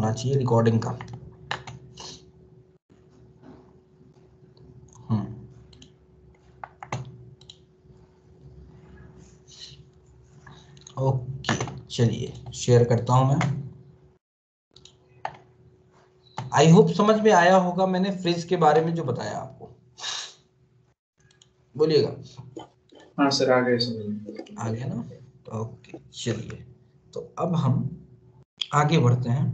होना चाहिए रिकॉर्डिंग का। ओके चलिए शेयर करता हूं मैं। आई होप समझ में आया होगा मैंने फ्रिज के बारे में जो बताया आपको। बोलिएगा। हाँ सर, आ गए समझ। आ गया ना? ओके चलिए, तो अब हम आगे बढ़ते हैं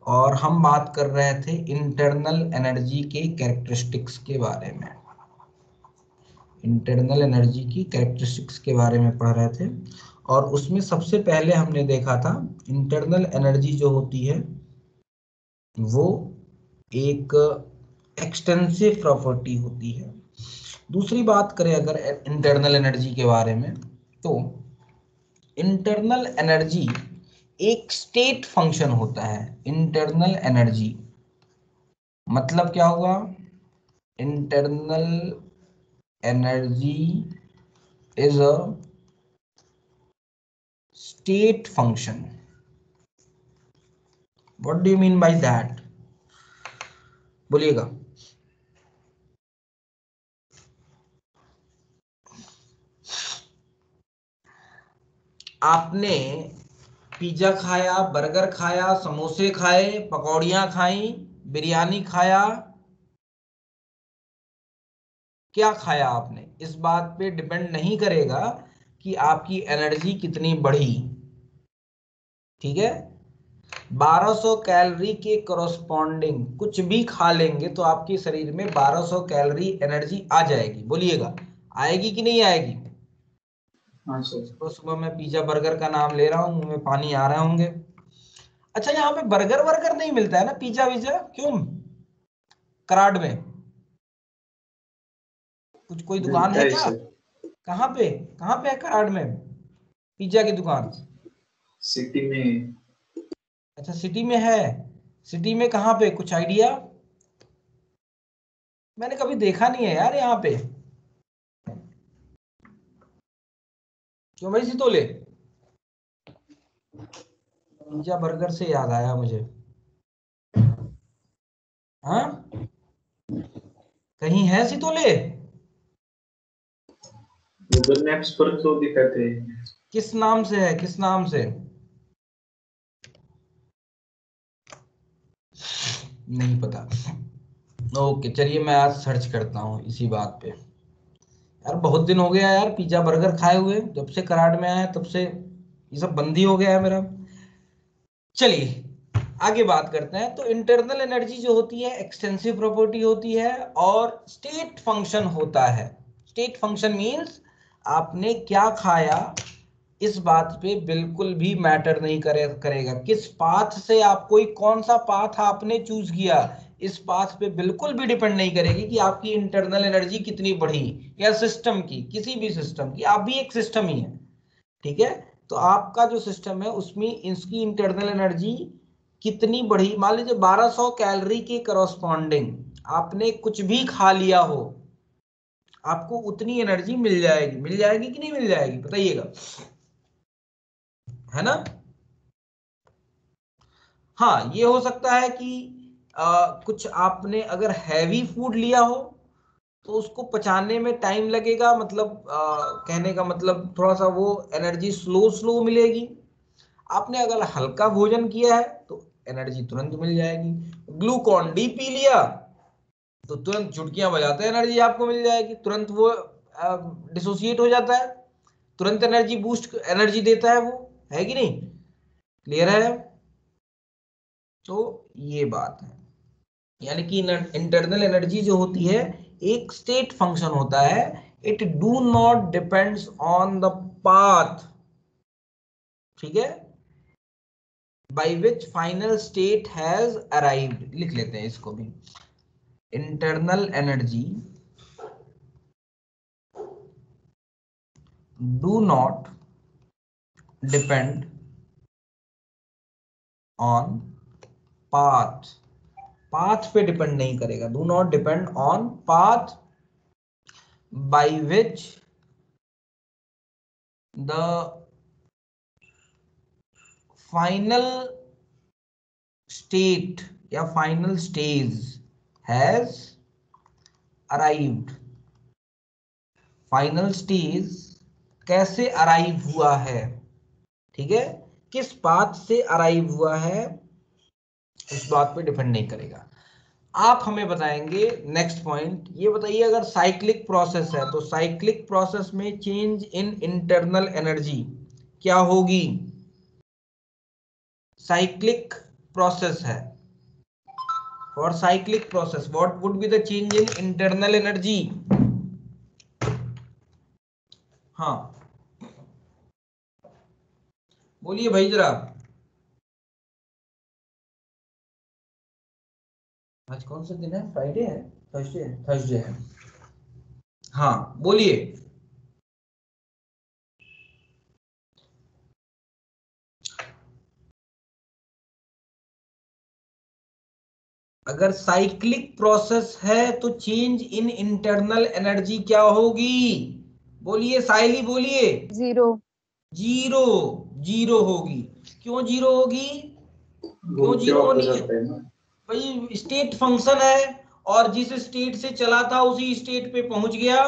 और हम बात कर रहे थे इंटरनल एनर्जी के कैरेक्टरिस्टिक्स के बारे में। इंटरनल एनर्जी की कैरेक्टरिस्टिक्स के बारे में पढ़ रहे थे और उसमें सबसे पहले हमने देखा था इंटरनल एनर्जी जो होती है वो एक एक्सटेंसिव प्रॉपर्टी होती है। दूसरी बात करें अगर इंटरनल एनर्जी के बारे में, तो इंटरनल एनर्जी एक स्टेट फंक्शन होता है। इंटरनल एनर्जी मतलब क्या हुआ? Internal energy is a state function. What do you mean by that? बोलिएगा। आपने पिज्जा खाया, बर्गर खाया, समोसे खाए, पकौड़ियाँ खाई, बिरयानी खाया, क्या खाया आपने, इस बात पे डिपेंड नहीं करेगा कि आपकी एनर्जी कितनी बढ़ी। ठीक है? 1200 कैलोरी के करस्पॉन्डिंग कुछ भी खा लेंगे तो आपके शरीर में 1200 कैलोरी एनर्जी आ जाएगी। बोलिएगा, आएगी कि नहीं आएगी? हाँ सर। सुबह सुबह मैं पिज्जा बर्गर का नाम ले रहा हूँ, मुंह में पानी आ रहे होंगे। अच्छा, यहाँ पे बर्गर वर्गर नहीं मिलता है ना, पिज्जा विज्जा क्यों? कराड में कुछ कोई दुकान मिलता है है क्या? सर। कहाँ पे है कराड में पिज्जा की दुकान? सिटी में। अच्छा सिटी में है। सिटी में कहाँ पे, कुछ आइडिया? मैंने कभी देखा नहीं है यार यहाँ पे। क्यों भाई सितोले? पिज्जा बर्गर से याद आया मुझे। हाँ, कहीं है सितोले? गूगल मैप्स पर तो दिखाते हैं। किस नाम से है, किस नाम से? नहीं पता। ओके चलिए, मैं आज सर्च करता हूँ इसी बात पे। यार बहुत दिन हो गया यार पिज्जा बर्गर खाए हुए, जब से कराड़ में आया तब से ये सब बंदी हो गया है मेरा। चलिए आगे बात करते हैं। तो इंटरनल एनर्जी जो होती है एक्सटेंसिव प्रॉपर्टी होती है और स्टेट फंक्शन होता है। स्टेट फंक्शन मींस आपने क्या खाया इस बात पे बिल्कुल भी मैटर नहीं करेगा। किस पाथ से आप, कोई कौन सा पाथ आपने चूज किया, इस पाथ पे बिल्कुल भी डिपेंड नहीं करेगी कि आपकी इंटरनल एनर्जी कितनी बढ़ी, या सिस्टम की, किसी भी सिस्टम की। आप भी एक सिस्टम ही है। ठीक है? तो आपका जो सिस्टम है उसमें इसकी इंटरनल एनर्जी कितनी बढ़ी, मान लीजिए 1200 कैलोरी के करस्पॉन्डिंग आपने कुछ भी खा लिया हो, आपको उतनी एनर्जी मिल जाएगी। मिल जाएगी कि नहीं मिल जाएगी, बताइएगा, है ना? हाँ, ये हो सकता है कि कुछ आपने अगर हैवी फूड लिया हो तो उसको पचाने में टाइम लगेगा, मतलब कहने का मतलब थोड़ा सा वो एनर्जी स्लो स्लो मिलेगी। आपने अगर हल्का भोजन किया है तो एनर्जी तुरंत मिल जाएगी। ग्लूकॉन डी पी लिया तो तुरंत चुटकियां बजाते एनर्जी आपको मिल जाएगी, तुरंत वो डिसोसिएट हो जाता है, तुरंत एनर्जी बूस्ट एनर्जी देता है वो, है कि नहीं? क्लियर है? तो ये बात है, यानी कि इंटरनल एनर्जी जो होती है एक स्टेट फंक्शन होता है। It do not depends on the path, ठीक है, by which final state has arrived. लिख लेते हैं इसको भी। Internal energy do not depend on path. Path पे डिपेंड नहीं करेगा। Do not depend on path by which the final state या final stage has arrived. Final stage कैसे अराइव हुआ है, ठीक है, किस बात से अराइव हुआ है, इस बात पे डिपेंड नहीं करेगा। आप हमें बताएंगे नेक्स्ट पॉइंट, ये बताइए अगर साइक्लिक प्रोसेस है तो साइक्लिक प्रोसेस में चेंज इन इंटरनल एनर्जी क्या होगी। साइक्लिक प्रोसेस है, for cyclic process what would be the change in internal energy. हाँ बोलिए भाई जरा। आज कौन सा दिन है, फ्राइडे है, थर्सडे है, थर्सडे है। हाँ बोलिए। अगर साइक्लिक प्रोसेस है तो चेंज इन इंटरनल एनर्जी क्या होगी, बोलिए साइली बोलिए। जीरो। जीरो। जीरो होगी। क्यों जीरो होगी, वो क्यों जीरो क्या हो होनी है, जाता है ना। भाई स्टेट फंक्शन है और जिस स्टेट से चला था उसी स्टेट पे पहुंच गया,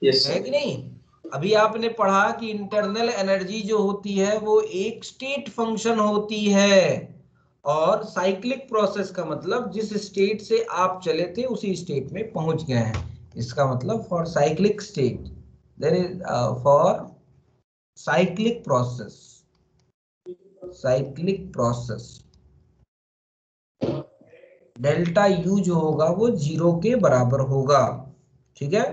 यस है सर। कि नहीं। अभी आपने पढ़ा कि इंटरनल एनर्जी जो होती है वो एक स्टेट फंक्शन होती है, और साइक्लिक प्रोसेस का मतलब जिस स्टेट से आप चले थे उसी स्टेट में पहुंच गए हैं। इसका मतलब for cyclic state there is for cyclic process, cyclic process delta U जो होगा वो जीरो के बराबर होगा, ठीक है।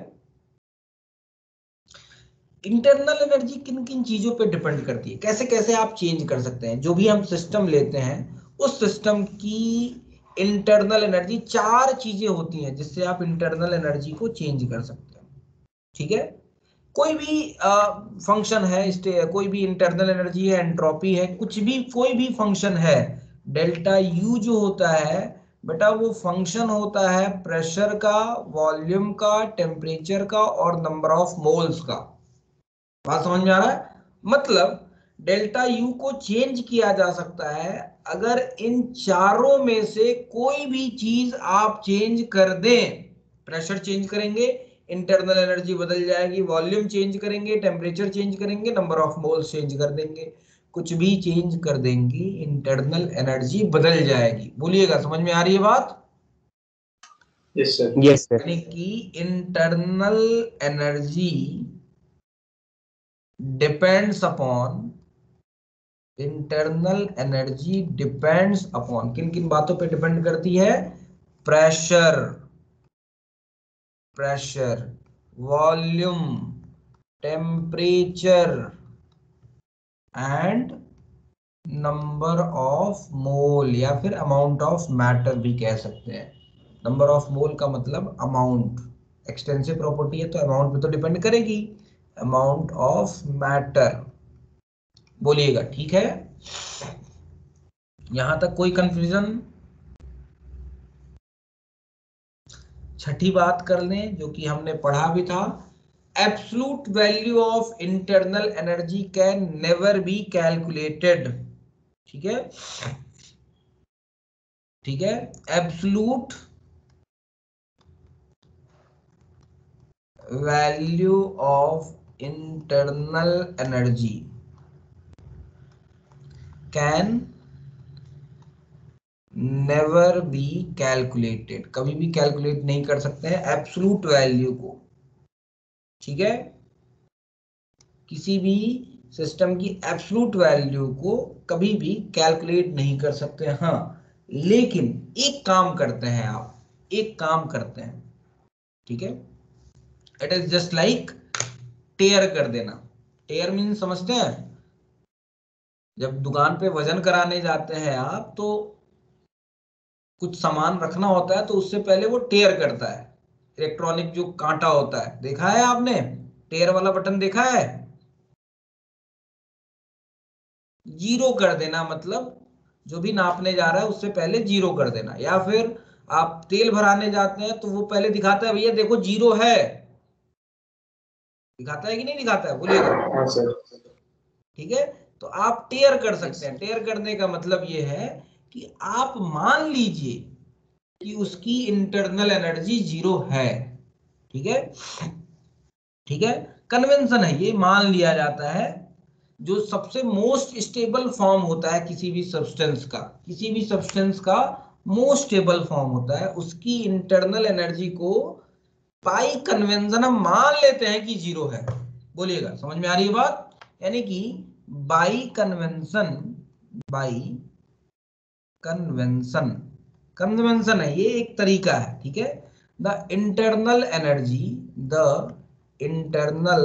इंटरनल एनर्जी किन किन चीजों पे डिपेंड करती है, कैसे कैसे आप चेंज कर सकते हैं। जो भी हम सिस्टम लेते हैं उस सिस्टम की इंटरनल एनर्जी, चार चीजें होती हैं जिससे आप इंटरनल एनर्जी को चेंज कर सकते हैं, ठीक है। कोई भी फंक्शन है, कोई भी इंटरनल एनर्जी है, एंट्रोपी है, कुछ भी कोई भी फंक्शन है, डेल्टा यू जो होता है बेटा वो फंक्शन होता है प्रेशर का, वॉल्यूम का, टेम्परेचर का और नंबर ऑफ मोल्स का। बात समझ में आ रहा है, मतलब डेल्टा यू को चेंज किया जा सकता है अगर इन चारों में से कोई भी चीज आप चेंज कर दें। प्रेशर चेंज करेंगे इंटरनल एनर्जी बदल जाएगी, वॉल्यूम चेंज करेंगे टेम्परेचर चेंज करेंगे, नंबर ऑफ मोल्स चेंज कर देंगे, कुछ भी चेंज कर देंगे इंटरनल एनर्जी बदल जाएगी। बोलिएगा, समझ में आ रही है बात। Yes sir. Yes sir. यानी कि internal energy depends upon, internal energy depends upon किन किन बातों पे डिपेंड करती है, pressure, pressure, volume, temperature and number of mole, या फिर अमाउंट ऑफ मैटर भी कह सकते हैं। नंबर ऑफ मोल का मतलब अमाउंट, एक्सटेंसिव प्रॉपर्टी है तो अमाउंट पे तो डिपेंड करेगी, अमाउंट ऑफ मैटर। बोलिएगा, ठीक है, यहां तक कोई कंफ्यूजन। छठी बात कर लें जो कि हमने पढ़ा भी था, absolute value of internal energy can never be calculated, ठीक है, ठीक है। Absolute value of internal energy can never be calculated, कभी भी कैलकुलेट नहीं कर सकते हैं एब्सोल्यूट वैल्यू को, ठीक है। किसी भी सिस्टम की एब्सोल्यूट वैल्यू को कभी भी कैलकुलेट नहीं कर सकते। हाँ लेकिन एक काम करते हैं आप, एक काम करते हैं, ठीक है, इट इज जस्ट लाइक टेयर कर देना। टेयर मीन समझते हैं, जब दुकान पे वजन कराने जाते हैं आप तो कुछ सामान रखना होता है तो उससे पहले वो टेयर करता है, इलेक्ट्रॉनिक जो कांटा होता है, देखा है आपने, टेयर वाला बटन देखा है। जीरो कर देना मतलब जो भी नापने जा रहा है उससे पहले जीरो कर देना। या फिर आप तेल भराने जाते हैं तो वो पहले दिखाता है भैया देखो जीरो है, दिखाता है कि नहीं दिखाता है, बोलिएगा, हाँ सर। ठीक है। तो आप टेयर कर सकते हैं। टेयर करने का मतलब ये है कि आप मान लीजिए कि उसकी इंटरनल एनर्जी 0 है। ठीक है, ठीक है, कन्वेंशन है ये, मान लिया जाता है। जो सबसे मोस्ट स्टेबल फॉर्म होता है किसी भी सब्सटेंस का, किसी भी सब्सटेंस का मोस्ट स्टेबल फॉर्म होता है, उसकी इंटरनल एनर्जी को बाई कन्वेंशन हम मान लेते हैं कि 0 है। बोलिएगा, समझ में आ रही है बात? यानी कि by convention, by convention, convention है ये, एक तरीका है। ठीक है, the internal energy, the internal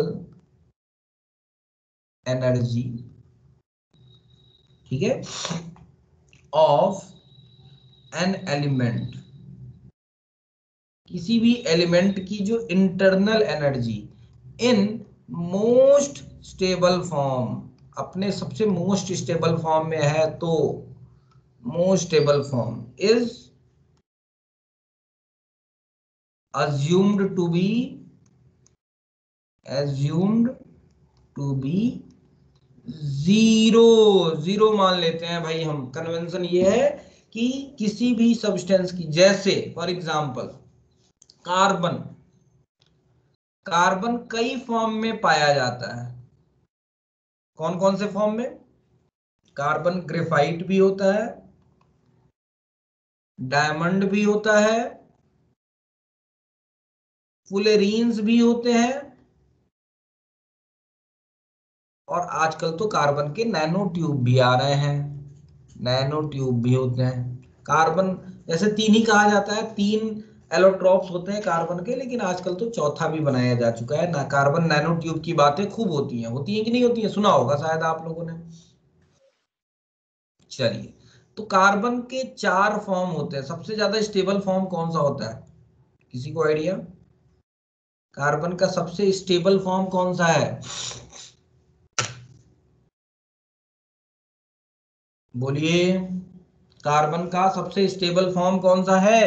energy, ठीक है, ऑफ एन एलिमेंट, किसी भी एलिमेंट की जो internal energy in most stable form, अपने सबसे मोस्ट स्टेबल फॉर्म में है तो most stable form is assumed to be, assumed to be zero, zero मान लेते हैं भाई हम। कन्वेंशन ये है कि किसी भी सब्सटेंस की, जैसे फॉर एग्जांपल कार्बन, कार्बन कई फॉर्म में पाया जाता है। कौन कौन से फॉर्म में? कार्बन ग्रेफाइट भी होता है, डायमंड भी होता है, फुलेरीन्स भी होते हैं, और आजकल तो कार्बन के नैनो ट्यूब भी आ रहे हैं, नैनो ट्यूब भी होते हैं। कार्बन जैसे तीन ही कहा जाता है, तीन एलोट्रॉप्स होते हैं कार्बन के, लेकिन आजकल तो चौथा भी बनाया जा चुका है ना। कार्बन नैनो ट्यूब की बातें खूब होती हैं कि नहीं होती हैं? सुना होगा शायद आप लोगों ने। चलिए, तो कार्बन के 4 फॉर्म होते हैं। सबसे ज्यादा स्टेबल फॉर्म कौन सा होता है? किसी को आइडिया? कार्बन का सबसे स्टेबल फॉर्म कौन सा है? बोलिए, कार्बन का सबसे स्टेबल फॉर्म कौन सा है?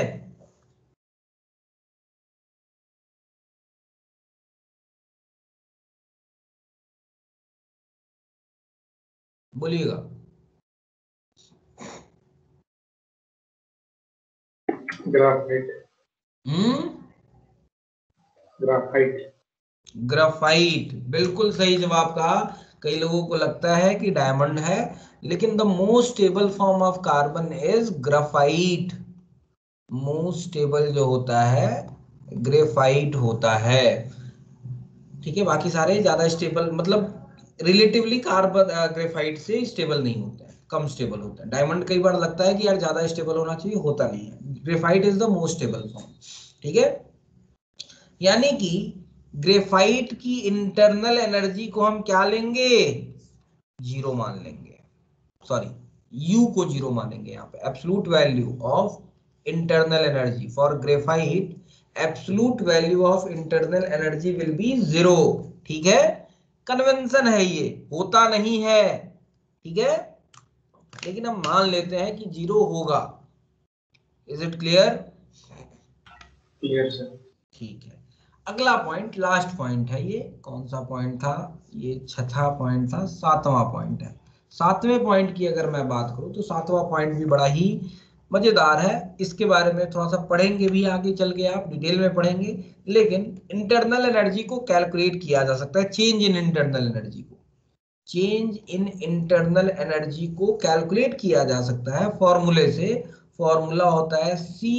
बोलिएगा। ग्राफाइट। हम्म, ग्राफाइट। ग्राफाइट, बिल्कुल सही जवाब कहा। कई लोगों को लगता है कि डायमंड है, लेकिन the most stable form of carbon is graphite. Most stable जो होता है ग्रेफाइट होता है। ठीक है, बाकी सारे ज्यादा स्टेबल, मतलब रिलेटिवली कार्बन ग्रेफाइट से स्टेबल नहीं होते हैं, कम स्टेबल होता है। डायमंड कई बार लगता है कि यार ज्यादा स्टेबल होना चाहिए, होता नहीं है। Graphite is the most stable form. ठीक है, यानी कि ग्रेफाइट की इंटरनल एनर्जी को हम क्या लेंगे? 0 मान लेंगे। सॉरी, यू को 0 मानेंगे यहाँ पे। Absolute value of internal energy for graphite, absolute value of internal energy will be 0। ठीक है, कन्वेंशन है ये, होता नहीं है। ठीक है, लेकिन हम मान लेते हैं कि 0 होगा। Is it clear? Clear sir. ठीक है, अगला पॉइंट, लास्ट पॉइंट है ये। कौन सा पॉइंट था ये? छठा पॉइंट था, 7वां पॉइंट है। 7वें पॉइंट की अगर मैं बात करूं तो 7वां पॉइंट भी बड़ा ही मजेदार है। इसके बारे में थोड़ा सा पढ़ेंगे भी आगे चल के, आप डिटेल में पढ़ेंगे। लेकिन इंटरनल एनर्जी को कैलकुलेट किया जा सकता है, चेंज इन इंटरनल एनर्जी को, चेंज इन इंटरनल एनर्जी को कैलकुलेट किया जा सकता है फॉर्मूले से। फॉर्मूला होता है C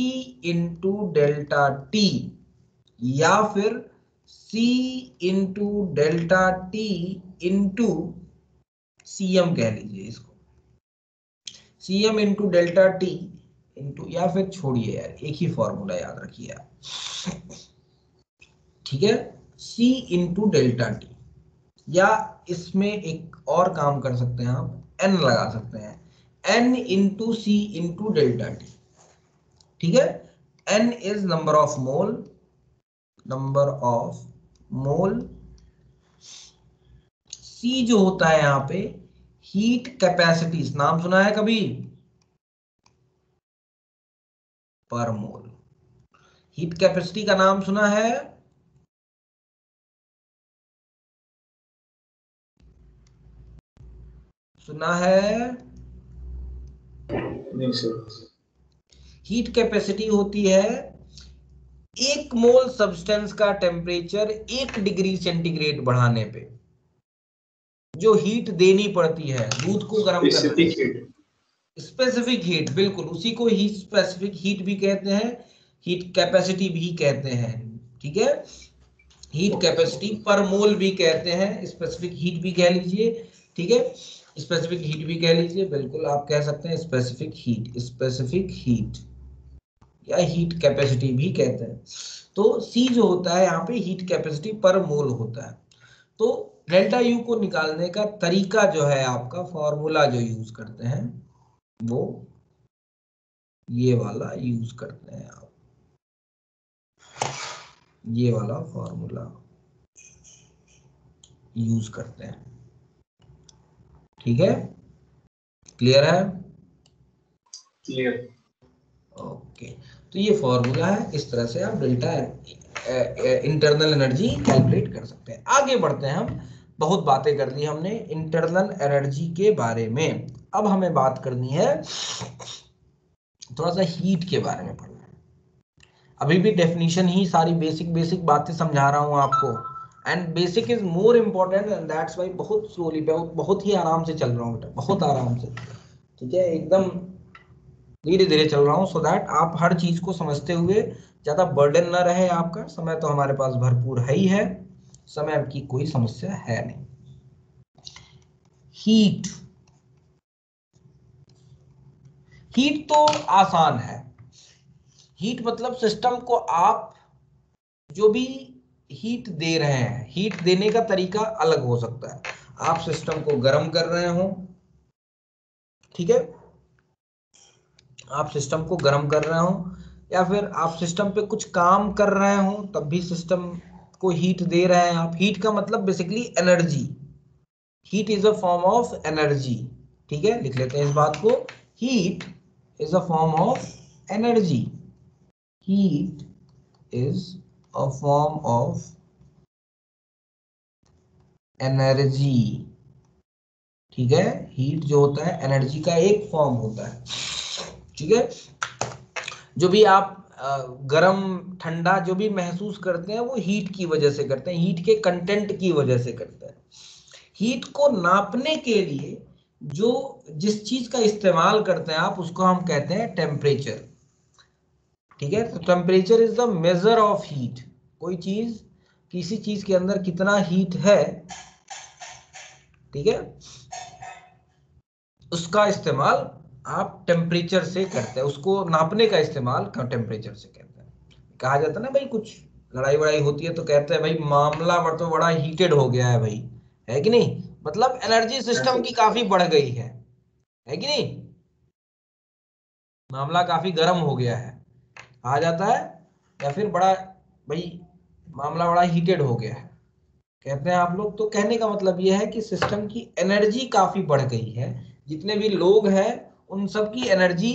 इंटू डेल्टा टी, या फिर C into delta T into CM कह लीजिए इसको। CM into delta T into, या फिर छोड़िए यार, एक ही फॉर्मूला याद रखिए आप। ठीक है, C इंटू डेल्टा टी, या इसमें एक और काम कर सकते हैं आप, N लगा सकते हैं, N into C into delta T. ठीक है, N is number of mole, number of mole. C जो होता है यहाँ पे हीट कैपेसिटी, नाम सुना है कभी? पर मोल। हीट कैपेसिटी का नाम सुना है? सुना है? नहीं सर। हीट कैपेसिटी होती है 1 मोल सब्सटेंस का टेम्परेचर 1 डिग्री सेंटीग्रेड बढ़ाने पे जो हीट देनी पड़ती है दूध को गर्म करने स्पेसिफिक में। हीट। स्पेसिफिक हीट, बिल्कुल उसी को हीट स्पेसिफिक हीट भी कहते हैं, हीट कैपेसिटी भी कहते हैं। ठीक है, हीट कैपेसिटी पर मोल भी कहते हैं, स्पेसिफिक हीट भी कह लीजिए। ठीक है, स्पेसिफिक हीट भी कह लीजिए, बिल्कुल आप कह सकते हैं स्पेसिफिक हीट, स्पेसिफिक हीट या हीट कैपेसिटी भी कहते हैं। तो सी जो होता है यहाँ पे हीट कैपेसिटी पर मोल होता है। तो डेल्टा यू को निकालने का तरीका जो है, आपका फॉर्मूला जो यूज करते हैं वो ये वाला यूज करते हैं आप, ये वाला फॉर्मूला यूज करते हैं। ठीक है, क्लियर है? क्लियर। ओके, तो ये फॉर्मूला है, इस तरह से आप डेल्टा इंटरनल एनर्जी कैलकुलेट कर सकते हैं। आगे बढ़ते हैं हम, बहुत बातें कर ली हमने इंटरनल एनर्जी के बारे में। अब हमें बात करनी है थोड़ा सा हीट के बारे में पढ़ना है। अभी भी डेफिनेशन ही सारी बेसिक बेसिक बातें समझा रहा हूं आपको, and basic is more important and that's why बहुत स्लोली, बहुत ही आराम से चल रहा हूँ बेटा, बहुत आराम से। ठीक है, एकदम धीरे धीरे चल रहा हूँ, सो दैट आप हर चीज को समझते हुए ज्यादा बर्डन ना रहे आपका। समय तो हमारे पास भरपूर है ही है, समय की कोई समस्या है नहीं। हीट, हीट तो आसान है। हीट मतलब सिस्टम को आप जो भी हीट दे रहे हैं, हीट देने का तरीका अलग हो सकता है। आप सिस्टम को गर्म कर रहे हो, ठीक है, आप सिस्टम को गर्म कर रहे हो, या फिर आप सिस्टम पे कुछ काम कर रहे हो तब भी सिस्टम को हीट दे रहे हैं आप। हीट का मतलब basically energy, heat is a form of energy. ठीक है, लिख लेते हैं इस बात को, heat is a form of energy, heat is a form of energy. ठीक है, हीट जो होता है एनर्जी का एक फॉर्म होता है। ठीक है, जो भी आप गरम ठंडा जो भी महसूस करते हैं वो हीट की वजह से करते हैं, हीट के कंटेंट की वजह से करते हैं। हीट को नापने के लिए जो जिस चीज का इस्तेमाल करते हैं आप, उसको हम कहते हैं टेम्परेचर। ठीक है, तो temperature is the measure of heat. कोई चीज, किसी चीज के अंदर कितना हीट है, ठीक है, उसका इस्तेमाल आप टेम्परेचर से करते हैं, उसको नापने का इस्तेमाल टेम्परेचर से करते हैं। कहा जाता है ना भाई, कुछ लड़ाई वड़ाई होती है तो कहते हैं भाई मामला तो बड़ा हीटेड हो गया है भाई, है कि नहीं, मतलब एनर्जी सिस्टम की काफी बढ़ गई है कि नहीं, मामला काफी गर्म हो गया है, आ जाता है। या फिर बड़ा भाई मामला बड़ा हीटेड हो गया है कहते हैं आप लोग। तो कहने का मतलब यह है कि सिस्टम की एनर्जी काफी बढ़ गई है, जितने भी लोग हैं उन सब की एनर्जी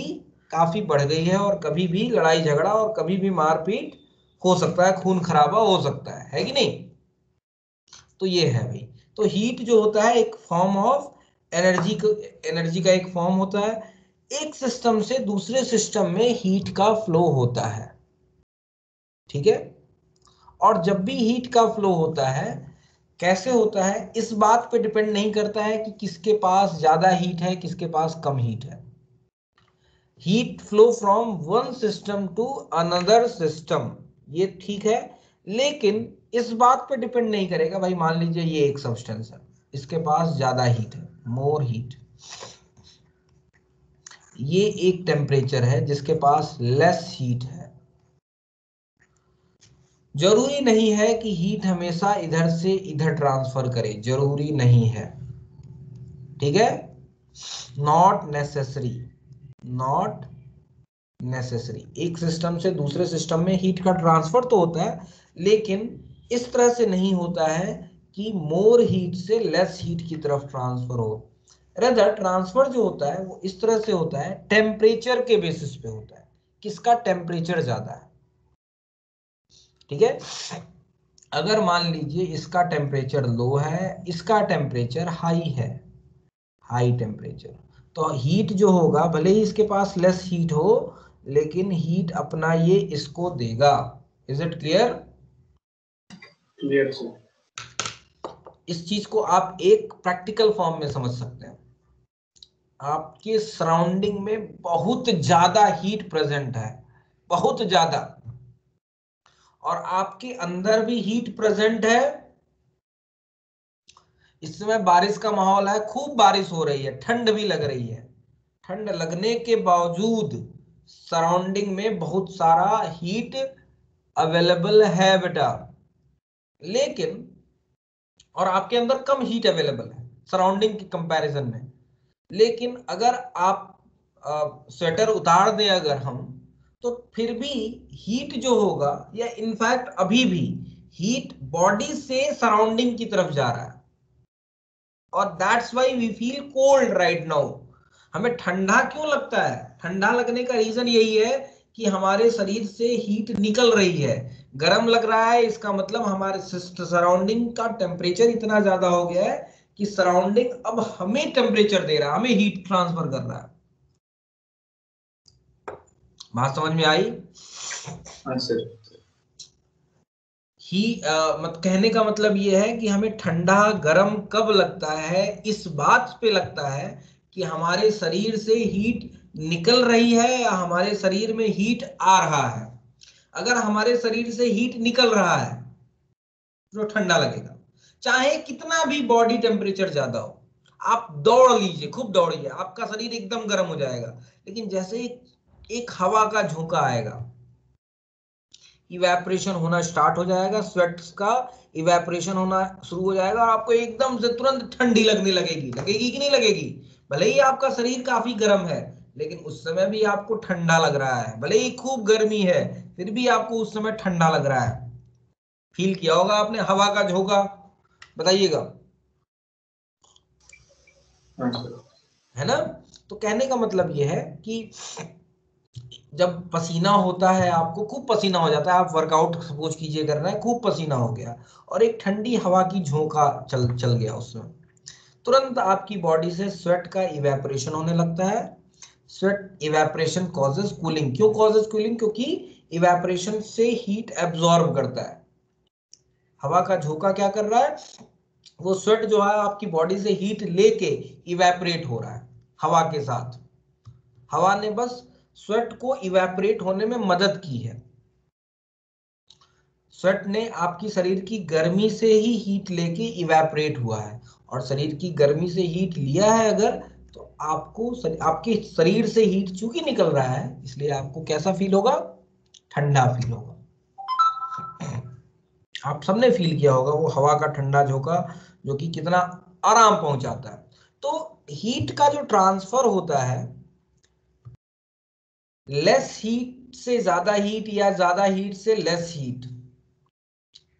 काफी बढ़ गई है, और कभी भी लड़ाई झगड़ा और कभी भी मारपीट हो सकता है, खून खराबा हो सकता है कि नहीं। तो ये है भाई, तो हीट जो होता है एक फॉर्म ऑफ एनर्जी, एनर्जी का एक फॉर्म होता है। एक सिस्टम से दूसरे सिस्टम में हीट का फ्लो होता है, ठीक है, और जब भी हीट का फ्लो होता है, कैसे होता है इस बात पे डिपेंड नहीं करता है कि किसके पास ज्यादा हीट है किसके पास कम हीट है। Heat flow from one system to another system, ये ठीक है, लेकिन इस बात पे डिपेंड नहीं करेगा। भाई मान लीजिए ये एक सब्सटेंस है, इसके पास ज्यादा हीट है, मोर हीट, ये एक टेम्परेचर है जिसके पास लेस हीट है। जरूरी नहीं है कि हीट हमेशा इधर से इधर ट्रांसफर करे, जरूरी नहीं है, ठीक है, नॉट नेसेसरी, नॉट नेसेसरी। एक सिस्टम से दूसरे सिस्टम में हीट का ट्रांसफर तो होता है, लेकिन इस तरह से नहीं होता है कि मोर हीट से लेस हीट की तरफ ट्रांसफर हो। रेदर ट्रांसफर जो होता है वो इस तरह से होता है, टेम्परेचर के बेसिस पे होता है, किसका टेम्परेचर ज्यादा है। ठीक है, अगर मान लीजिए इसका टेम्परेचर लो है, इसका टेम्परेचर हाई है, हाई टेम्परेचर। तो हीट जो होगा, भले ही इसके पास लेस हीट हो, लेकिन हीट अपना ये इसको देगा। Is it clear? Clear sir. इस चीज को आप एक प्रैक्टिकल फॉर्म में समझ सकते हैं। आपके सराउंडिंग में बहुत ज्यादा हीट प्रेजेंट है, बहुत ज्यादा, और आपके अंदर भी हीट प्रेजेंट है। इस समय बारिश का माहौल है, खूब बारिश हो रही है, ठंड भी लग रही है। ठंड लगने के बावजूद सराउंडिंग में बहुत सारा हीट अवेलेबल है बेटा। लेकिन और आपके अंदर कम हीट अवेलेबल है सराउंडिंग के कंपैरिजन में। लेकिन अगर आप स्वेटर उतार दें अगर हम, तो फिर भी हीट जो होगा, या इनफैक्ट अभी भी हीट बॉडी से सराउंडिंग की तरफ जा रहा है, और that's why we feel cold right now. हमें ठंडा क्यों लगता है? ठंडा लगने का रीजन यही है कि हमारे शरीर से हीट निकल रही है। गर्म लग रहा है, इसका मतलब हमारे सराउंडिंग का टेम्परेचर इतना ज्यादा हो गया है कि सराउंडिंग अब हमें टेम्परेचर दे रहा है, हमें हीट ट्रांसफर कर रहा है। बात समझ में आई? हाँ सर। मत कहने का मतलब ये है कि हमें ठंडा गर्म कब लगता है, इस बात पे लगता है कि हमारे शरीर से हीट निकल रही है या हमारे शरीर में हीट आ रहा है। अगर हमारे शरीर से हीट निकल रहा है तो ठंडा लगेगा, चाहे कितना भी बॉडी टेम्परेचर ज्यादा हो। आप दौड़ लीजिए, खूब दौड़िए, आपका शरीर एकदम गर्म हो जाएगा। लेकिन जैसे एक हवा का झोंका आएगा, इवेपोरेशन होना स्टार्ट हो जाएगा, स्वेट्स का इवेपोरेशन होना शुरू हो जाएगा, और आपको एकदम से तुरंत ठंडी लगने लगेगी। लगेगी कि नहीं लगेगी? भले ही आपका शरीर काफी गर्म है, लेकिन उस समय भी आपको ठंडा लग रहा है। भले ही खूब गर्मी है, फिर भी आपको उस समय ठंडा लग रहा है। फील किया होगा आपने हवा का झोंका? बताइएगा। हाँ सर। है ना? तो कहने का मतलब यह है कि जब पसीना होता है, आपको खूब पसीना हो जाता है, आप वर्कआउट सपोज कीजिए कर रहे हैं, खूब पसीना हो गया, और एक ठंडी हवा की झोंका चल चल गया, उसमें तुरंत आपकी बॉडी से स्वेट का इवेपोरेशन होने लगता है। Sweat evaporation causes cooling. क्यों कॉजेज कूलिंग? क्योंकि इवेपोरेशन से हीट एब्जॉर्ब करता है। हवा का झोंका क्या कर रहा है? वो स्वेट जो है आपकी बॉडी से हीट लेके इवेपोरेट हो रहा है हवा के साथ। हवा ने बस स्वेट को इवेपोरेट होने में मदद की है। स्वेट ने आपकी शरीर की गर्मी से ही हीट लेके इवेपोरेट हुआ है, और शरीर की गर्मी से हीट लिया है अगर, तो आपको आपके शरीर से हीट चूंकि निकल रहा है, इसलिए आपको कैसा फील होगा? ठंडा फील होगा। आप सबने फील किया होगा वो हवा का ठंडा झोंका, जो कि कितना आराम पहुंचाता है। तो हीट का जो ट्रांसफर होता है, लेस हीट से ज्यादा हीट या ज्यादा हीट से लेस हीट,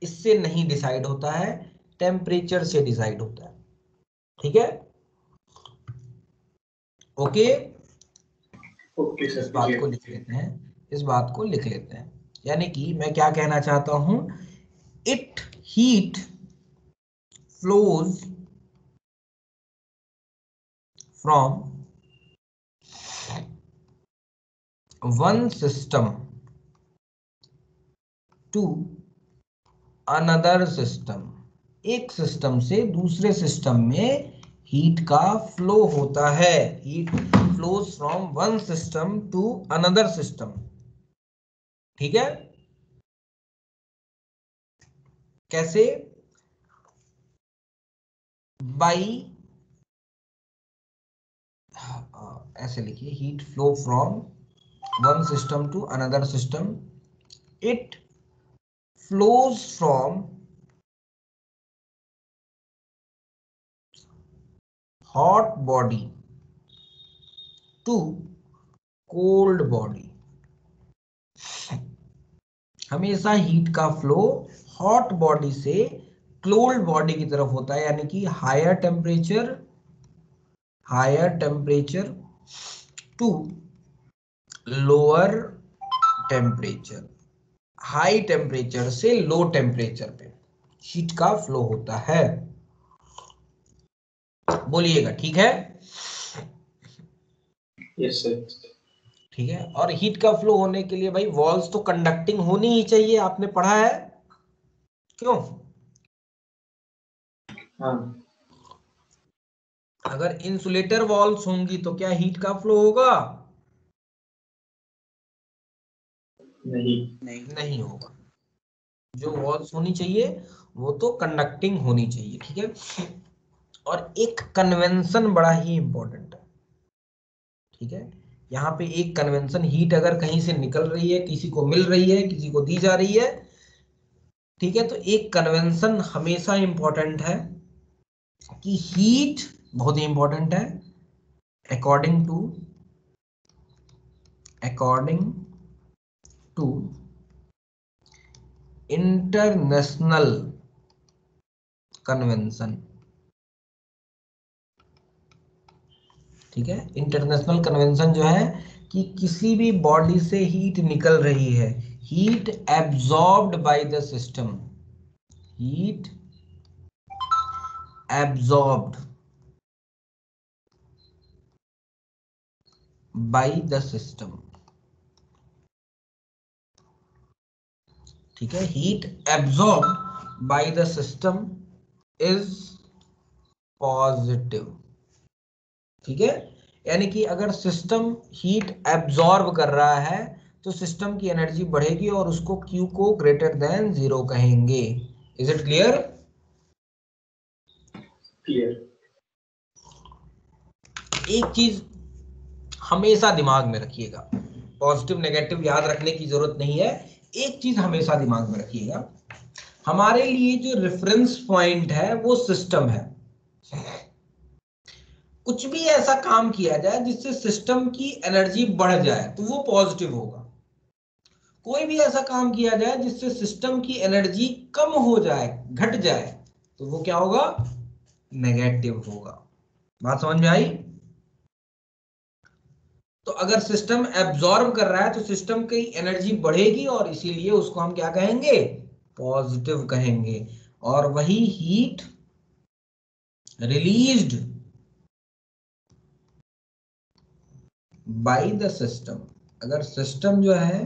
इससे नहीं डिसाइड होता है, टेम्परेचर से डिसाइड होता है। ठीक है? ओके। ओके इस सर, बात को क्लियर। लिख लेते हैं, इस बात को लिख लेते हैं। यानी कि मैं क्या कहना चाहता हूं, it heat flows from one system to another system. एक सिस्टम से दूसरे सिस्टम में हीट का फ्लो होता है। Heat flows from one system to another system. ठीक है? कैसे? बाई, ऐसे लिखिए, heat flow from one system to another system, it flows from hot body to cold body. हमेशा हीट का फ्लो हॉट बॉडी से कोल्ड बॉडी की तरफ होता है, यानी कि higher temperature to lower temperature. High temperature से लो टेम्परेचर पे हीट का फ्लो होता है। बोलिएगा, ठीक है? Yes sir. ठीक है। और हीट का फ्लो होने के लिए भाई वॉल्स तो कंडक्टिंग होनी ही चाहिए, आपने पढ़ा है, क्यों? हाँ। अगर इंसुलेटर वॉल्स होंगी तो क्या हीट का फ्लो होगा? नहीं। नहीं होगा। जो वॉल्स होनी चाहिए वो तो कंडक्टिंग होनी चाहिए, ठीक है। और एक कन्वेंशन बड़ा ही इंपॉर्टेंट है, ठीक है। यहाँ पे एक कन्वेंशन, हीट अगर कहीं से निकल रही है, किसी को मिल रही है, किसी को दी जा रही है, ठीक है, तो एक कन्वेंशन हमेशा इंपॉर्टेंट है कि हीट बहुत ही इंपॉर्टेंट है अकॉर्डिंग टू इंटरनेशनल कन्वेंशन, ठीक है। इंटरनेशनल कन्वेंशन जो है कि किसी भी बॉडी से हीट निकल रही है, heat absorbed by the system, heat absorbed by the system, ठीक है। Heat absorbed by the system is positive, ठीक है। यानी कि अगर सिस्टम हीट एब्जॉर्ब कर रहा है तो सिस्टम की एनर्जी बढ़ेगी और उसको Q को ग्रेटर देन 0 कहेंगे। Is it clear? क्लियर। एक चीज हमेशा दिमाग में रखिएगा, पॉजिटिव नेगेटिव याद रखने की जरूरत नहीं है, एक चीज हमेशा दिमाग में रखिएगा, हमारे लिए जो रेफरेंस पॉइंट है वो सिस्टम है। कुछ भी ऐसा काम किया जाए जिससे सिस्टम की एनर्जी बढ़ जाए तो वो पॉजिटिव होगा, कोई भी ऐसा काम किया जाए जिससे सिस्टम की एनर्जी कम हो जाए, घट जाए, तो वो क्या होगा? नेगेटिव होगा। बात समझ में आई? तो अगर सिस्टम एब्जॉर्ब कर रहा है तो सिस्टम की एनर्जी बढ़ेगी और इसीलिए उसको हम क्या कहेंगे? पॉजिटिव कहेंगे। और वही heat released by the system, अगर सिस्टम जो है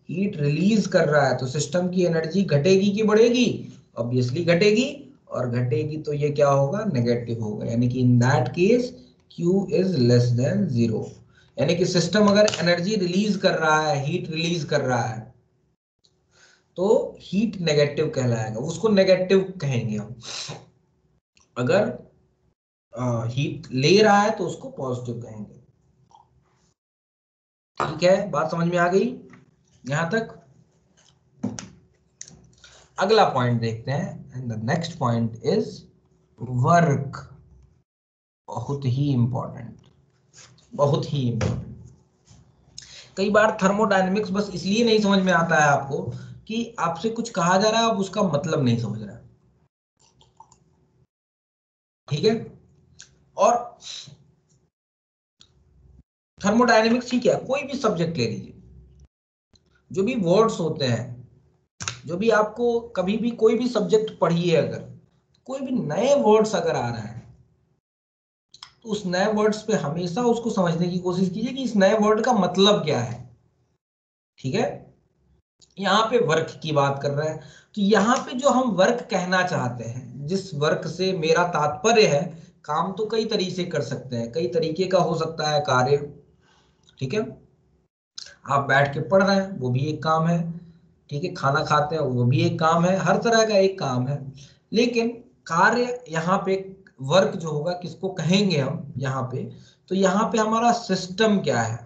हीट रिलीज कर रहा है तो सिस्टम की एनर्जी घटेगी कि बढ़ेगी? ऑब्वियसली घटेगी, और घटेगी तो ये क्या होगा? नेगेटिव होगा। यानी कि in that case Q is less than 0। यानी कि सिस्टम अगर एनर्जी रिलीज कर रहा है, हीट रिलीज कर रहा है, तो हीट नेगेटिव कहलाएगा, उसको नेगेटिव कहेंगे हम। अगर हीट ले रहा है तो उसको पॉजिटिव कहेंगे। ठीक है, बात समझ में आ गई यहां तक? अगला पॉइंट देखते हैं, and the next point is work. बहुत ही इंपॉर्टेंट, बहुत ही इंपॉर्टेंट। कई बार थर्मोडायनेमिक्स बस इसलिए नहीं समझ में आता है आपको कि आपसे कुछ कहा जा रहा है, आप उसका मतलब नहीं समझ रहे हैं, ठीक है। और थर्मोडायनेमिक्स ही क्या, कोई भी सब्जेक्ट ले लीजिए, जो भी वर्ड्स होते हैं, जो भी आपको कभी भी कोई भी सब्जेक्ट पढ़िए, अगर कोई भी नए वर्ड्स अगर आ रहा है तो उस नए वर्ड्स पे हमेशा उसको समझने की कोशिश कीजिए कि इस नए वर्ड का मतलब क्या है, ठीक है। यहाँ पे वर्क की बात कर रहे हैं, तो यहाँ पे जो हम वर्क कहना चाहते हैं, जिस वर्क से मेरा तात्पर्य है, काम तो कई तरीके से कर सकते हैं, कई तरीके का हो सकता है कार्य, ठीक है। आप बैठ के पढ़ रहे हैं वो भी एक काम है, ठीक है, खाना खाते हैं वो भी एक काम है, हर तरह का एक काम है। लेकिन कार्य यहाँ पे, वर्क जो होगा किसको कहेंगे हम यहाँ पे? तो यहाँ पे हमारा सिस्टम क्या है?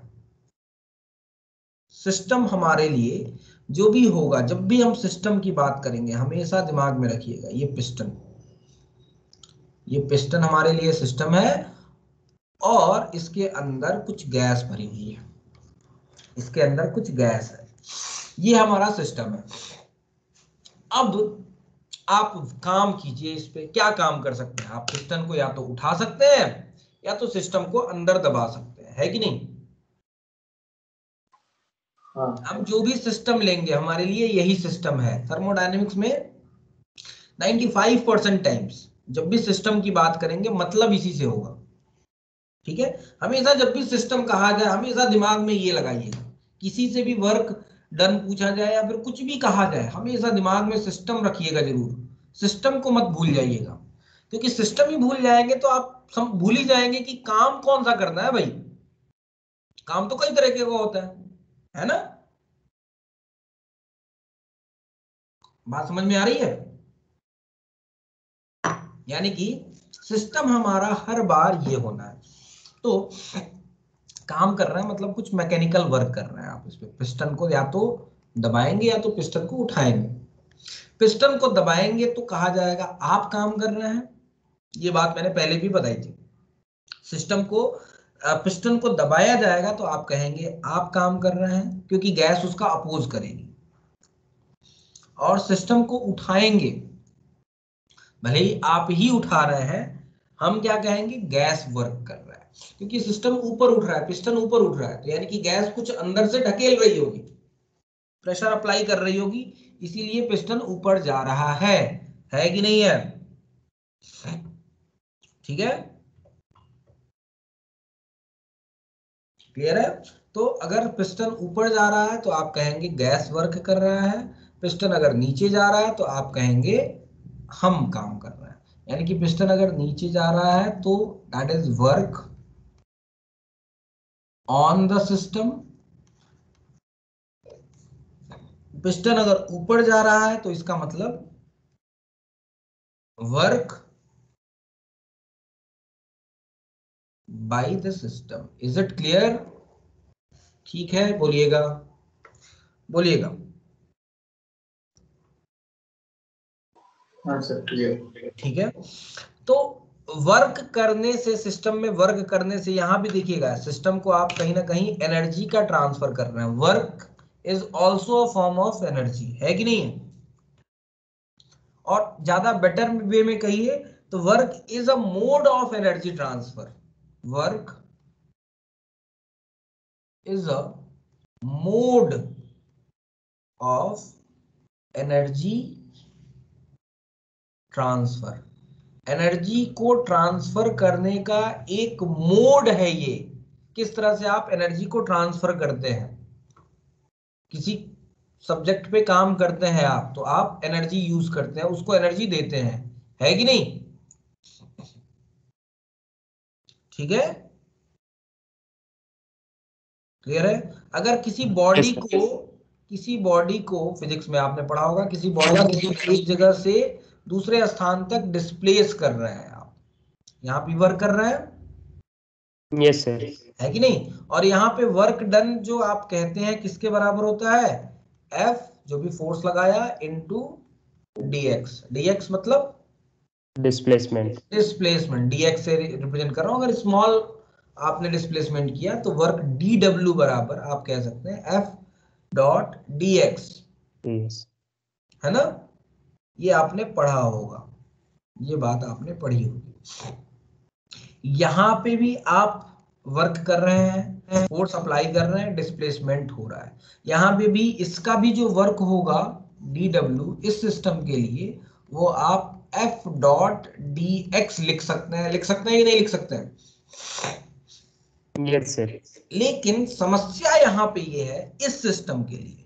सिस्टम हमारे लिए जो भी होगा, जब भी हम सिस्टम की बात करेंगे हमेशा दिमाग में रखिएगा, ये पिस्टन, ये पिस्टन हमारे लिए सिस्टम है, और इसके अंदर कुछ गैस भरी हुई है, इसके अंदर कुछ गैस है, ये हमारा सिस्टम है। अब आप काम कीजिए, इस पे क्या काम कर सकते हैं आप? पिस्टन को या तो उठा सकते हैं या तो सिस्टम को अंदर दबा सकते हैं, है कि नहीं? हाँ। हम जो भी सिस्टम लेंगे हमारे लिए यही सिस्टम है। थर्मोडायनेमिक्स में 95% टाइम्स जब भी सिस्टम की बात करेंगे मतलब इसी से होगा, ठीक है। हमेशा जब भी सिस्टम कहा जाए हमेशा दिमाग में ये लगाइएगा, किसी से भी वर्क डन पूछा जाए या फिर कुछ भी कहा जाए हमेशा दिमाग में सिस्टम रखिएगा जरूर, सिस्टम को मत भूल जाइएगा, क्योंकि सिस्टम ही भूल जाएंगे तो आप भूल ही जाएंगे कि काम कौन सा करना है भाई, काम तो कई तरीके का होता है ना। बात समझ में आ रही है? यानी कि सिस्टम हमारा हर बार ये होना है, तो काम कर रहे हैं मतलब कुछ मैकेनिकल वर्क कर रहे हैं आप, इस पे पिस्टन को या तो दबाएंगे या तो पिस्टन को उठाएंगे। पिस्टन को दबाएंगे तो कहा जाएगा आप काम कर रहे हैं, ये बात मैंने पहले भी बताई थी। सिस्टम को पिस्टन को दबाया जाएगा तो आप कहेंगे आप काम कर रहे हैं, क्योंकि गैस उसका अपोज करेगी। और सिस्टम को उठाएंगे, भले ही आप ही उठा रहे हैं, हम क्या कहेंगे, गैस वर्क कर रहा है, क्योंकि सिस्टम ऊपर उठ रहा है, पिस्टन ऊपर उठ रहा है, तो यानी कि गैस कुछ अंदर से ढकेल रही होगी, प्रेशर अप्लाई कर रही होगी, इसीलिए पिस्टन ऊपर जा रहा है कि नहीं है? ठीक है, क्लियर है? तो अगर पिस्टन ऊपर जा रहा है तो आप कहेंगे गैस वर्क कर रहा है, पिस्टन अगर नीचे जा रहा है तो आप कहेंगे हम काम कर रहे हैं। यानी कि पिस्टन अगर नीचे जा रहा है तो that is work on the system, piston अगर ऊपर जा रहा है तो इसका मतलब work by the system. Is it clear? ठीक है, बोलिएगा बोलिएगा। हाँ सर क्लियर। ठीक है, तो वर्क करने से, सिस्टम में वर्क करने से, यहां भी देखिएगा सिस्टम को आप कहीं ना कहीं एनर्जी का ट्रांसफर कर रहे हैं, work is also a form of energy, है कि नहीं है? और ज्यादा बेटर वे में कहिए तो work is a mode of energy transfer, work is a mode of energy transfer, energy को ट्रांसफर करने का एक मोड है ये, किस तरह से आप एनर्जी को ट्रांसफर करते हैं। किसी सब्जेक्ट पे काम करते हैं आप तो आप एनर्जी यूज करते हैं, उसको एनर्जी देते हैं, है कि नहीं? ठीक है, क्लियर है? अगर यस सर। किसी बॉडी को फिजिक्स में आपने पढ़ा होगा, किसी बॉडी को एक जगह से दूसरे स्थान तक डिस्प्लेस कर रहे हैं आप, यहाँ पे वर्क कर रहे हैं, यस सर। है कि नहीं? और यहाँ पे वर्क डन जो आप कहते हैं किसके बराबर होता है, एफ जो भी फोर्स लगाया इनटू डीएक्स, डीएक्स मतलब डिस्प्लेसमेंट। डिस्प्लेसमेंट, डीएक्स से रिप्रेजेंट कर रहा हूं, अगर स्मॉल आपने डिस्प्लेसमेंट किया तो वर्क डी डब्ल्यू बराबर आप कह सकते हैं एफ डॉट डीएक्स, यस। है ना? ये आपने पढ़ा होगा, ये बात आपने पढ़ी होगी। यहां पे भी आप वर्क कर रहे हैं, फोर्स अप्लाई कर रहे हैं, डिस्प्लेसमेंट हो रहा है, यहां पे भी इसका भी जो वर्क होगा डी डब्ल्यू इस सिस्टम के लिए, वो आप एफ डॉट डी एक्स लिख सकते हैं, लिख सकते हैं कि नहीं लिख सकते हैं? Yes sir. लेकिन समस्या यहां पे ये है इस सिस्टम के लिए,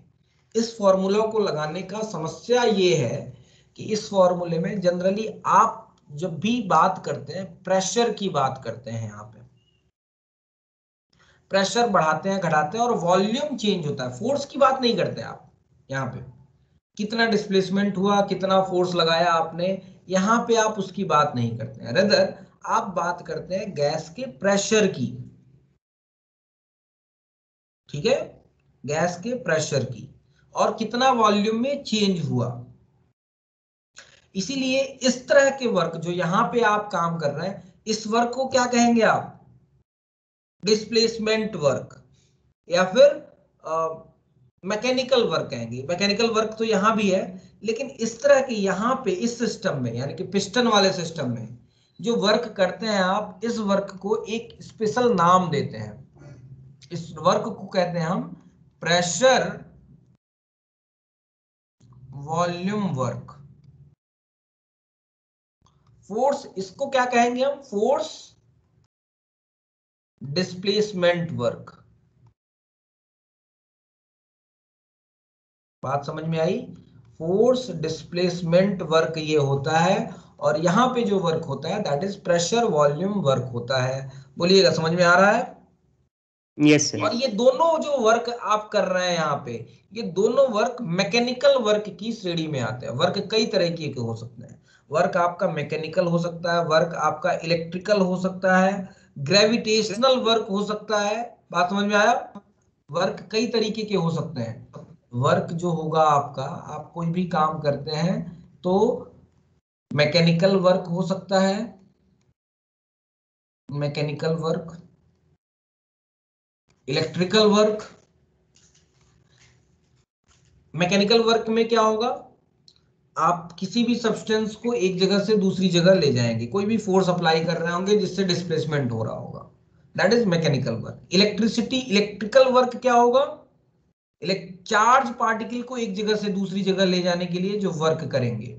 इस फॉर्मूला को लगाने का समस्या ये है कि इस फॉर्मूले में जनरली आप जब भी बात करते हैं प्रेशर की बात करते हैं, यहाँ पे प्रेशर बढ़ाते हैं घटाते हैं और वॉल्यूम चेंज होता है, फोर्स की बात नहीं करते आप यहाँ पे, कितना डिस्प्लेसमेंट हुआ, कितना फोर्स लगाया आपने, यहाँ पे आप उसकी बात नहीं करते हैं, रेदर आप बात करते हैं गैस के प्रेशर की, ठीक है, गैस के प्रेशर की, और कितना वॉल्यूम में चेंज हुआ। इसीलिए इस तरह के वर्क जो यहां पे आप काम कर रहे हैं, इस वर्क को क्या कहेंगे आप, डिस्प्लेसमेंट वर्क, या फिर मैकेनिकल वर्क कहेंगे। मैकेनिकल वर्क तो यहां भी है, लेकिन इस तरह के यहां पे इस सिस्टम में, यानी कि पिस्टन वाले सिस्टम में जो वर्क करते हैं आप, इस वर्क को एक स्पेशल नाम देते हैं, इस वर्क को कहते हैं हम प्रेशर वॉल्यूम वर्क, फोर्स, इसको क्या कहेंगे हम? Force displacement work. बात समझ में आई? फोर्स डिस्प्लेसमेंट वर्क ये होता है, और यहां पे जो वर्क होता है that is pressure volume work होता है। बोलिएगा, समझ में आ रहा है? Yes sir. और ये दोनों जो वर्क आप कर रहे हैं यहाँ पे, ये दोनों वर्क मैकेनिकल वर्क की श्रेणी में आते हैं। वर्क कई तरह के हो सकते हैं। वर्क आपका मैकेनिकल हो सकता है, वर्क आपका इलेक्ट्रिकल हो सकता है, ग्रेविटेशनल वर्क हो सकता है। बात समझ में आया? वर्क कई तरीके के हो सकते हैं। वर्क जो होगा आपका, आप कोई भी काम करते हैं तो मैकेनिकल वर्क हो सकता है, mechanical work, electrical work. Mechanical work में क्या होगा? आप किसी भी सब्सटेंस को एक जगह से दूसरी जगह ले जाएंगे, कोई भी फोर्स अप्लाई कर रहे होंगे जिससे डिस्प्लेसमेंट हो रहा होगा, that is mechanical work. Electrical work क्या होगा? चार्ज पार्टिकल को एक जगह से दूसरी जगह ले जाने के लिए जो वर्क करेंगे,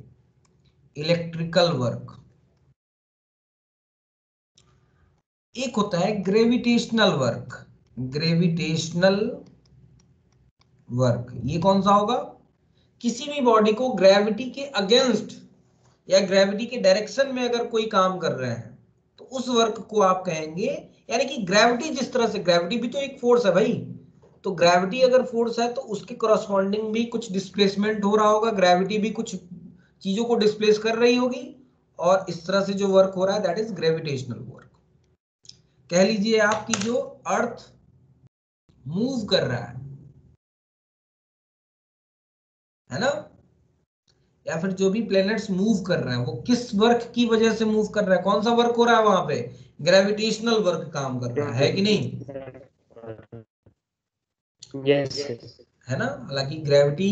इलेक्ट्रिकल वर्क। एक होता है ग्रेविटेशनल वर्क। ग्रेविटेशनल वर्क ये कौन सा होगा? किसी भी बॉडी को ग्रेविटी के अगेंस्ट या ग्रेविटी के डायरेक्शन में अगर कोई काम कर रहे हैं तो उस वर्क को आप कहेंगे, यानी कि ग्रेविटी जिस तरह से, ग्रेविटी भी तो एक फोर्स है भाई, तो ग्रेविटी अगर फोर्स है तो उसके करस्पॉन्डिंग भी कुछ डिस्प्लेसमेंट हो रहा होगा, ग्रेविटी भी कुछ चीजों को डिस्प्लेस कर रही होगी, और इस तरह से जो वर्क हो रहा है दैट इज ग्रेविटेशनल वर्क। कह लीजिए आपकी जो अर्थ मूव कर रहा है ना, या फिर जो भी प्लैनेट्स मूव कर रहे हैं वो किस वर्क की वजह से मूव कर रहा है? कौन सा वर्क हो रहा है वहां पे? ग्रेविटेशनल वर्क काम कर रहा है कि नहीं? Yes sir. है ना? हालांकि ग्रेविटी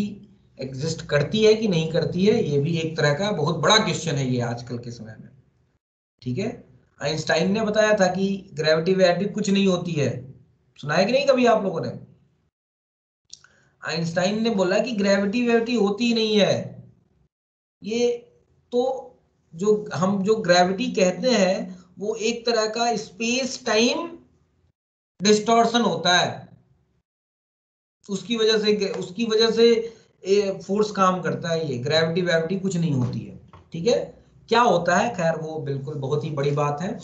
एग्जिस्ट करती है कि नहीं करती है, ये भी एक तरह का बहुत बड़ा क्वेश्चन है ये आजकल के समय में। ठीक है, आइंस्टाइन ने बताया था कि ग्रेविटी वेविटी कुछ नहीं होती है। सुना है कि नहीं कभी आप लोगों ने? आइंस्टाइन ने बोला कि ग्रेविटी वेविटी होती ही नहीं है। ये तो जो ग्रेविटी कहते हैं वो एक तरह का स्पेस टाइम डिस्टॉर्शन होता है, उसकी वजह से फोर्स काम करता है। ये ग्रेविटी वेविटी कुछ नहीं होती है। ठीक है, क्या होता है, खैर वो बिल्कुल बहुत ही बड़ी बात है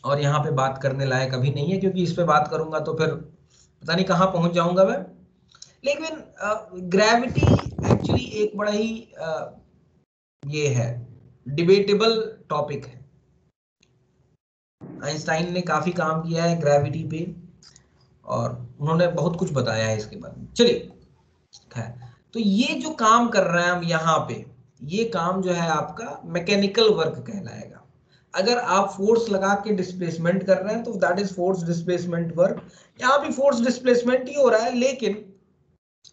और यहाँ पे बात करने लायक अभी नहीं है, क्योंकि इस पे बात करूंगा तो फिर पता नहीं कहाँ पहुंच जाऊंगा मैं। लेकिन ग्रेविटी एक्चुअली एक बड़ा ही ये है, डिबेटेबल टॉपिक है। आइंस्टाइन ने काफी काम किया है ग्रेविटी पे और उन्होंने बहुत कुछ बताया है इसके बारे में। चलिए खैर, तो ये जो काम कर रहे हैं हम यहाँ पे, ये काम जो है आपका मैकेनिकल वर्क कहलाएगा। अगर आप फोर्स लगा के डिस्प्लेसमेंट कर रहे हैं तो that is force displacement work. यहाँ भी फोर्स डिस्प्लेसमेंट ही हो रहा है, लेकिन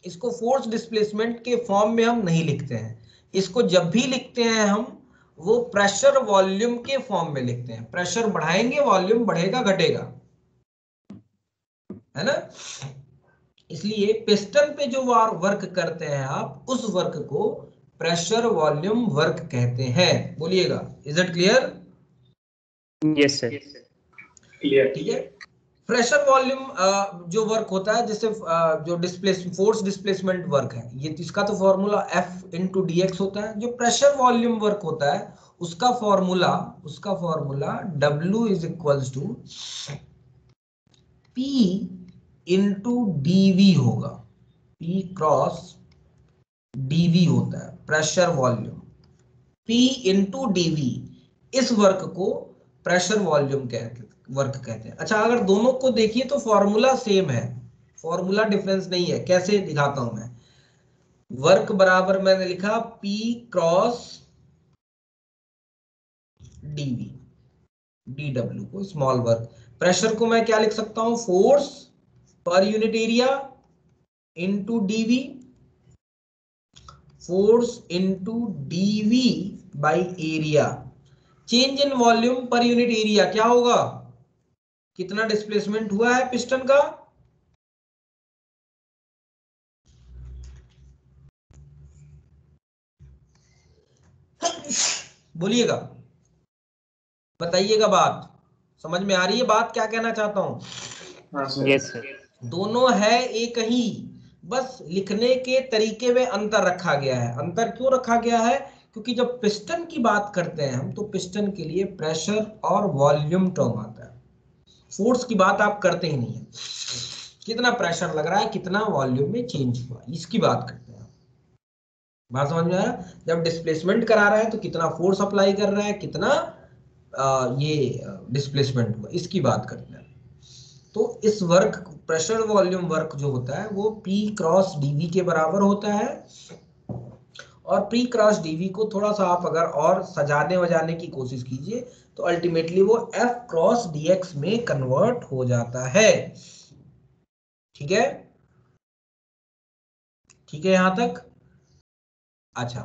इसको फोर्स डिस्प्लेसमेंट के फॉर्म में हम नहीं लिखते हैं। इसको जब भी लिखते हैं हम, वो प्रेशर वॉल्यूम के फॉर्म में लिखते हैं। प्रेशर बढ़ाएंगे, वॉल्यूम बढ़ेगा घटेगा, है ना? इसलिए पिस्टन पे जो वर्क करते हैं आप, उस वर्क को प्रेशर वॉल्यूम वर्क कहते हैं। बोलिएगा, is it clear? Yes sir. Clear. ठीक है, प्रेशर वॉल्यूम जो वर्क होता है, जैसे जो फोर्स डिस्प्लेसमेंट वर्क है, ये इसका तो formula F into D X होता है। जो प्रेशर वॉल्यूम वर्क होता है उसका formula W is equals to P into DV होगा। P क्रॉस डीवी होता है pressure volume, P into DV. इस वर्क को प्रेशर वॉल्यूम वर्क कहते हैं। अच्छा, अगर दोनों को देखिए तो फॉर्मूला सेम है, फॉर्मूला डिफरेंस नहीं है। कैसे दिखाता हूं मैं? वर्क बराबर मैंने लिखा P क्रॉस डीवी, डीडब्ल्यू को स्मॉल वर्क। प्रेशर को मैं क्या लिख सकता हूं? फोर्स पर unit area into DV, force into DV by area. Change in volume पर यूनिट एरिया क्या होगा? कितना डिस्प्लेसमेंट हुआ है पिस्टन का? बोलिएगा, बताइएगा, बात समझ में आ रही है? बात क्या कहना चाहता हूं? हाँ सर। Yes sir. दोनों है एक ही, बस लिखने के तरीके में अंतर रखा गया है। अंतर क्यों रखा गया है? क्योंकि जब पिस्टन की बात करते हैं हम, तो पिस्टन के लिए प्रेशर और वॉल्यूम टर्म आता है, फोर्स की बात आप करते ही नहीं है। कितना प्रेशर लग रहा है, कितना वॉल्यूम में चेंज हुआ, इसकी बात करते हैं। बात समझ में आ रहा है? जब डिस्प्लेसमेंट करा रहा है तो कितना फोर्स अप्लाई कर रहा है, कितना ये डिस्प्लेसमेंट हुआ, इसकी बात करते हैं। तो इस वर्क, प्रेशर वॉल्यूम वर्क जो होता है वो P क्रॉस dV के बराबर होता है। और P क्रॉस dV को थोड़ा सा आप अगर और सजाने वजाने की कोशिश कीजिए तो अल्टीमेटली वो F क्रॉस dx में कन्वर्ट हो जाता है। ठीक है, ठीक है यहां तक? अच्छा,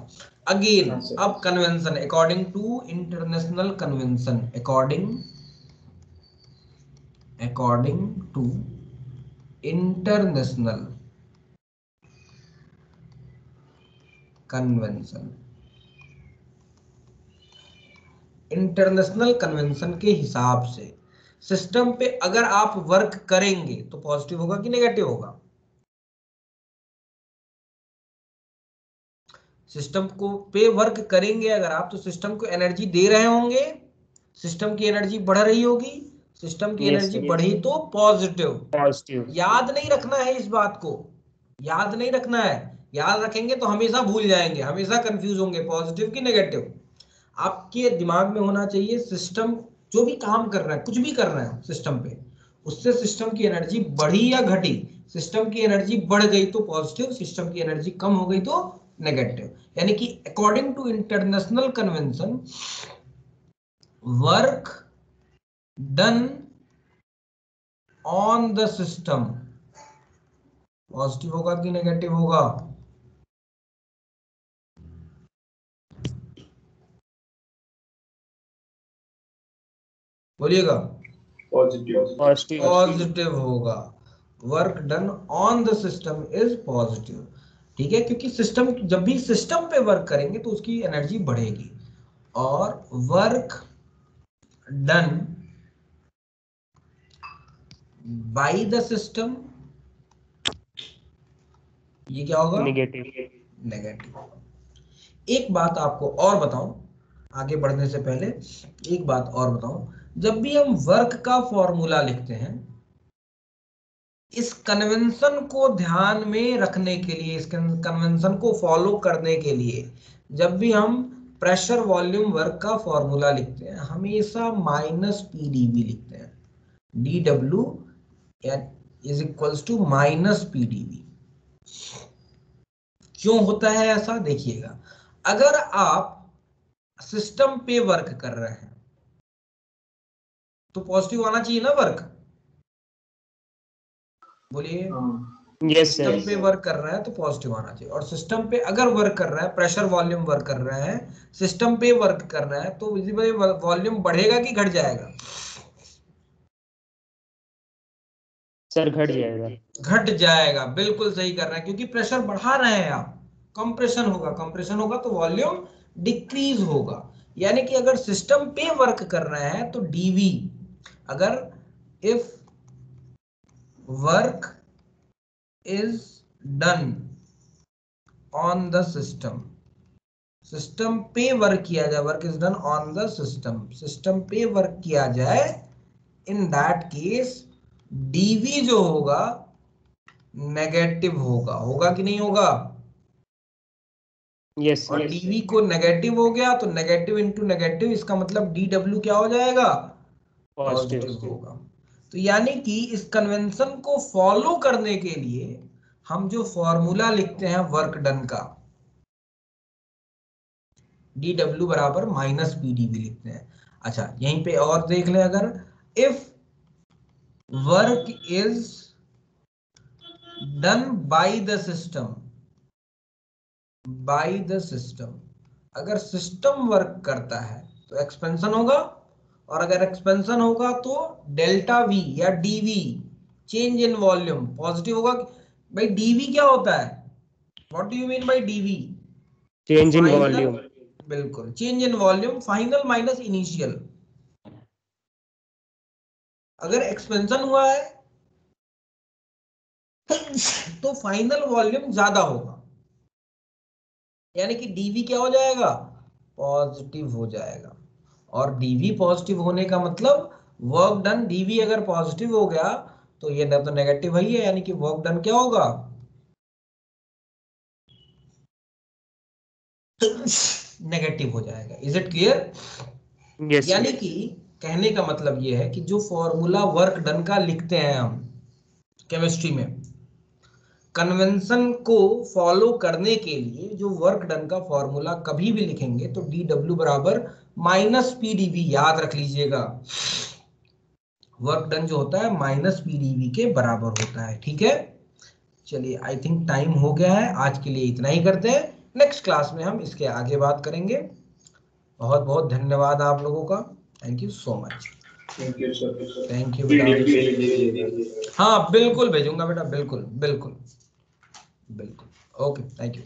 अगेन हाँ सर। अब convention, according to international convention, according to international convention, international convention के हिसाब से सिस्टम पे अगर आप वर्क करेंगे तो पॉजिटिव होगा कि नेगेटिव होगा? सिस्टम को पे वर्क करेंगे अगर आप, तो सिस्टम को एनर्जी दे रहे होंगे, सिस्टम की एनर्जी बढ़ रही होगी, सिस्टम की यस एनर्जी सर। बढ़ी तो पॉजिटिव। पॉजिटिव। याद नहीं रखना है इस बात को, याद नहीं रखना है। याद रखेंगे तो हमेशा भूल जाएंगे, हमेशा कंफ्यूज होंगे, पॉजिटिव की नेगेटिव। आपके दिमाग में होना चाहिए सिस्टम जो भी काम कर रहा है, कुछ भी कर रहा है सिस्टम पे, उससे सिस्टम की एनर्जी बढ़ी या घटी। सिस्टम की एनर्जी बढ़ गई तो पॉजिटिव, सिस्टम की एनर्जी कम हो गई तो नेगेटिव। यानी कि according to international convention, work done on the system positive होगा कि नेगेटिव होगा? बोलिएगा। पॉजिटिव। पॉजिटिव। पॉजिटिव होगा। Work done on the system is positive. ठीक है, क्योंकि सिस्टम, जब भी सिस्टम पे वर्क करेंगे तो उसकी एनर्जी बढ़ेगी। और work done by the system, ये क्या होगा? नेगेटिव। नेगेटिव। एक बात आपको और बताऊं, आगे बढ़ने से पहले एक बात और बताऊं, जब भी हम वर्क का फॉर्मूला लिखते हैं, इस कन्वेंशन को ध्यान में रखने के लिए, इस कन्वेंशन को फॉलो करने के लिए, जब भी हम प्रेशर वॉल्यूम वर्क का फॉर्मूला लिखते हैं हमेशा माइनस PdV लिखते हैं। dW is equals to minus PdV। क्यों होता है ऐसा? देखिएगा, अगर आप सिस्टम पे वर्क कर रहे हैं तो पॉजिटिव आना चाहिए ना वर्क, बोलिए। Yes system sir. पे वर्क कर रहा है तो पॉजिटिव आना चाहिए। और सिस्टम पे अगर वर्क कर रहा है, प्रेशर वॉल्यूम वर्क कर रहा है, सिस्टम पे वर्क कर रहा है, तो विजिबल वॉल्यूम बढ़ेगा कि घट जाएगा? सर घट जाएगा। घट जाएगा, बिल्कुल सही कर रहा है, क्योंकि प्रेशर बढ़ा रहे हैं आप। कंप्रेशन होगा, कंप्रेशन होगा तो वॉल्यूम डिक्रीज होगा। यानी कि अगर सिस्टम पे वर्क कर रहे हैं तो डीवी, अगर if work is done on the system, system पे वर्क किया जाए, work is done on the system, system पे वर्क किया जाए, इन दैट केस डीवी जो होगा नेगेटिव होगा। होगा कि नहीं होगा? यस और सर। डीवी को नेगेटिव हो गया तो नेगेटिव इंटू नेगेटिव, इसका मतलब डीडब्ल्यू क्या हो जाएगा? पॉजिटिव। पॉजिटिव होगा। तो यानी कि इस कन्वेंशन को फॉलो करने के लिए हम जो फॉर्मूला लिखते हैं वर्क डन का, dw बराबर माइनस PdV लिखते हैं। अच्छा, यहीं पे और देख लें, अगर if work is done by the system, by the system, अगर सिस्टम वर्क करता है तो एक्सपेंशन होगा, और अगर एक्सपेंशन होगा तो डेल्टा V या dV, change in volume, positive होगा। भाई dV क्या होता है? What do you mean by dV? Change in find the volume. बिल्कुल, change in volume final minus initial. अगर एक्सपेंशन हुआ है तो फाइनल वॉल्यूम ज्यादा होगा, यानी कि डीवी क्या हो जाएगा, पॉजिटिव हो जाएगा। और डीवी पॉजिटिव होने का मतलब वर्क डन, डीवी अगर पॉजिटिव हो गया तो ये ना तो नेगेटिव ही है, यानी कि वर्क डन क्या होगा, नेगेटिव हो जाएगा। Is it clear? यस यानी कि कहने का मतलब ये है कि जो फॉर्मूला वर्क डन का लिखते हैं हम केमिस्ट्री में, कन्वेंशन को फॉलो करने के लिए जो वर्क डन का फॉर्मूला कभी भी लिखेंगे तो डी डब्ल्यू बराबर माइनस पी डीवी, याद रख लीजिएगा। वर्क डन जो होता है माइनस पी डीवी के बराबर होता है। ठीक है, चलिए आई थिंक टाइम हो गया है, आज के लिए इतना ही करते हैं। नेक्स्ट क्लास में हम इसके आगे बात करेंगे। बहुत बहुत धन्यवाद आप लोगों का, thank you so much. Thank you sir. Thank you PDF बेटा। भेज दीजिएगा। हाँ बिल्कुल भेजूंगा बेटा, बिल्कुल बिल्कुल बिल्कुल। Okay, thank you.